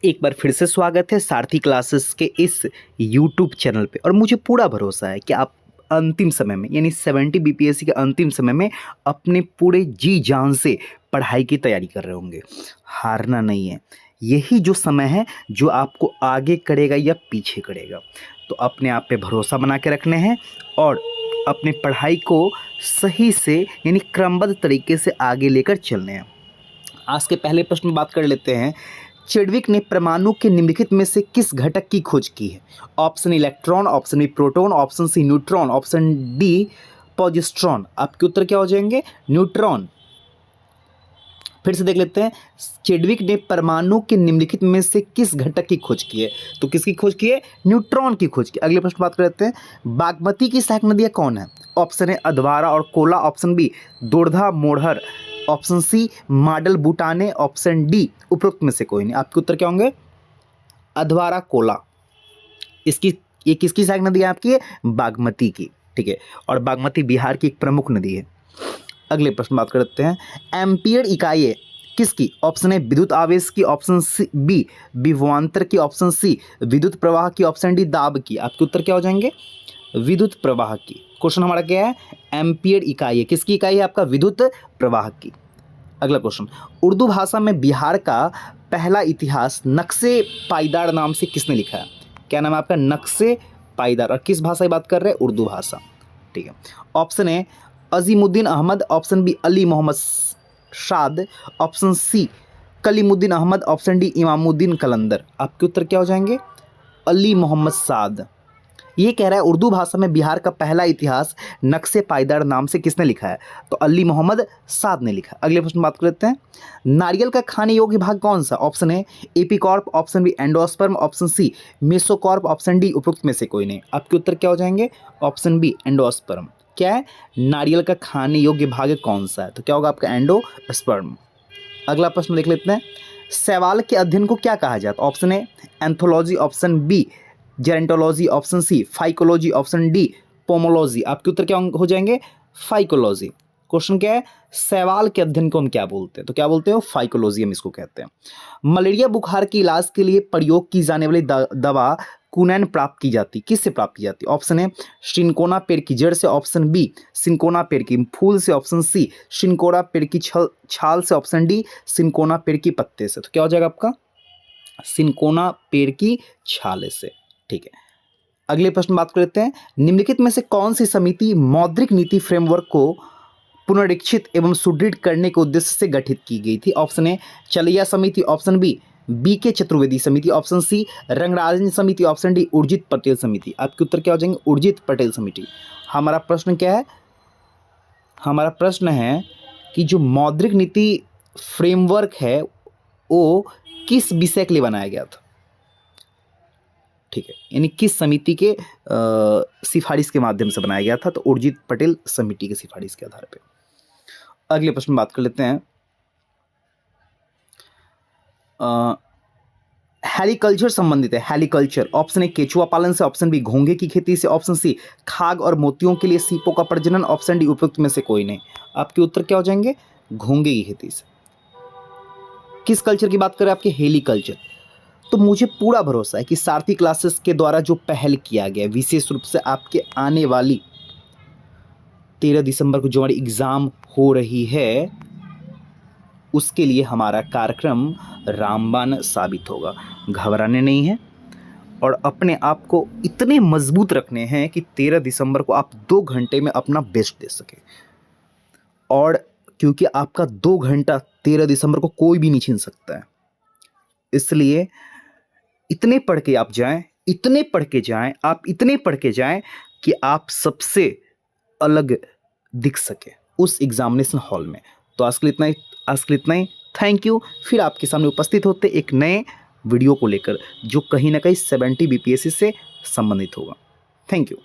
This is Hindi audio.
एक बार फिर से स्वागत है सारथी क्लासेस के इस यूट्यूब चैनल पे। और मुझे पूरा भरोसा है कि आप अंतिम समय में यानी 70 बीपीएससी के अंतिम समय में अपने पूरे जी जान से पढ़ाई की तैयारी कर रहे होंगे। हारना नहीं है, यही जो समय है जो आपको आगे करेगा या पीछे करेगा। तो अपने आप पे भरोसा बना के रखने हैं और अपने पढ़ाई को सही से यानी क्रमबद्ध तरीके से आगे लेकर चलने हैं। आज के पहले प्रश्न में बात कर लेते हैं। चेडविक ने परमाणु के निम्नलिखित में से किस घटक की खोज की है? Option electron, option B proton, option C neutron, option D positron. आपके उत्तर क्या हो जाएंगे? न्यूट्रॉन। फिर से देख लेते हैं। चेडविक ने परमाणु के निम्नलिखित में से किस घटक की खोज की है? तो किसकी खोज की है? न्यूट्रॉन की खोज की। अगले प्रश्न बात कर लेते हैं। बागमती की सहायक नदियां कौन है? ऑप्शन है अधवारा और कोला, ऑप्शन बी दोरधा मोढ़र, ऑप्शन सी माडल बूटाने, ऑप्शन डी उपरोक्त में से कोई नहीं। आपके उत्तर क्या होंगे? अधवारा कोला। इसकी ये किसकी सहायक नदी है? आपकी है बागमती की। ठीक है, और बागमती बिहार की एक प्रमुख नदी है। अगले प्रश्न बात करते हैं। एम्पियर इकाई है किसकी? ऑप्शन है विद्युत आवेश की, ऑप्शन सी बी विभवांतर की, ऑप्शन सी विद्युत प्रवाह की, ऑप्शन डी दाब की। आपके उत्तर क्या हो जाएंगे? विद्युत प्रवाह की। क्वेश्चन हमारा क्या है? एम्पियर इकाई है किसकी? इकाई है आपका विद्युत प्रवाह की। अगला क्वेश्चन। उर्दू भाषा में बिहार का पहला इतिहास नक्शे पायदार नाम से किसने लिखा है? क्या नाम है आपका? नक्शे पायदार। और किस भाषा की बात कर रहे हैं? उर्दू भाषा। ठीक है। ऑप्शन है Azimuddin Ahmed, option B Ali Mohammad Shad, option C Kalimuddin Ahmed, option D Imamuddin Kalandar. आपके उत्तर क्या हो जाएंगे? अली मोहम्मद साद। ये कह रहा है उर्दू भाषा में बिहार का पहला इतिहास नक्शे पायदार नाम से किसने लिखा है? तो अली मोहम्मद साद ने लिखा। अगले प्रश्न बात कर लेते हैं। नारियल का खाने योग्य भाग कौन सा? ऑप्शन है epicarp, option B endosperm, option C mesocarp, option D उपरोक्त में से कोई नहीं। आपके उत्तर क्या हो जाएंगे? Option B endosperm. क्या है? नारियल का खाने योग्य भाग कौन सा है? तो क्या होगा आपका? एंडोस्पर्म। अगला प्रश्न देख लेते हैं। शैवाल के अध्ययन को क्या कहा जाता है? ऑप्शन है anthology, option B gerontology, option C phycology, option D pomology. आपके उत्तर क्या हो जाएंगे? फाइकोलॉजी। क्वेश्चन क्या है? शैवाल के अध्ययन को हम क्या बोलते हैं? तो क्या बोलते हैं? फाइकोलॉजी हम इसको कहते हैं। मलेरिया बुखार के इलाज के लिए प्रयोग की जाने वाली दवा कुनैन प्राप्त की जाती, किससे प्राप्त की जाती? ऑप्शन है सिनकोना पेड़ की जड़ से, ऑप्शन बी सिनकोना पेड़ की फूल से, ऑप्शन सी सिनकोना पेड़ की छाल से, ऑप्शन डी सिनकोना पेड़ की पत्ते से। तो क्या हो जाएगा आपका? सिनकोना पेड़ की छाले से। ठीक है। अगले प्रश्न बात कर लेते हैं। निम्नलिखित में से कौन सी समिति मौद्रिक नीति फ्रेमवर्क को पुनरीक्षित एवं सुदृढ़ करने के उद्देश्य से गठित की गई थी? ऑप्शन है चलिया समिति, ऑप्शन बी बीके चतुर्वेदी समिति, ऑप्शन सी रंगराजन समिति, ऑप्शन डी उर्जित पटेल समिति। आपके उत्तर क्या हो जाएंगे? उर्जित पटेल समिति। हमारा प्रश्न क्या है? हमारा प्रश्न है कि जो मौद्रिक नीति फ्रेमवर्क है वो किस विषय के लिए बनाया गया था? ठीक है, यानी किस समिति के सिफारिश के माध्यम से बनाया गया था? तो उर्जित पटेल समिति की सिफारिश के आधार पे। अगले प्रश्न बात कर लेते हैं। हेलिकल्चर संबंधित है। हेलिकल्चर ऑप्शन है केचुआ पालन से, ऑप्शन बी घोंघे की खेती से, ऑप्शन सी खाग और मोतियों के लिए सीपों का प्रजनन, ऑप्शन डी उपयुक्त में से कोई नहीं। आपके उत्तर क्या हो जाएंगे? घोंघे की खेती से। किस कल्चर की बात करें? आपके हेलिकल्चर। तो मुझे पूरा भरोसा है कि सारथी क्लासेस के द्वारा जो पहल किया गया, विशेष रूप से आपके आने वाली 13 दिसंबर को जो हमारी एग्ज़ाम हो रही है उसके लिए हमारा कार्यक्रम रामबाण साबित होगा। घबराने नहीं है और अपने आप को इतने मजबूत रखने हैं कि 13 दिसंबर को आप 2 घंटे में अपना बेस्ट दे सके। और क्योंकि आपका 2 घंटा 13 दिसंबर को कोई भी नहीं छीन सकता है, इसलिए इतने पढ़ के आप जाएं, इतने पढ़ के जाएं, आप इतने पढ़ के जाएं कि आप सबसे अलग दिख सके उस एग्जामिनेशन हॉल में। तो आज के लिए इतना ही। Thank you. फिर आपके सामने उपस्थित होते एक नए वीडियो को लेकर जो कहीं ना कहीं 70 बीपीएससी से संबंधित होगा। Thank you.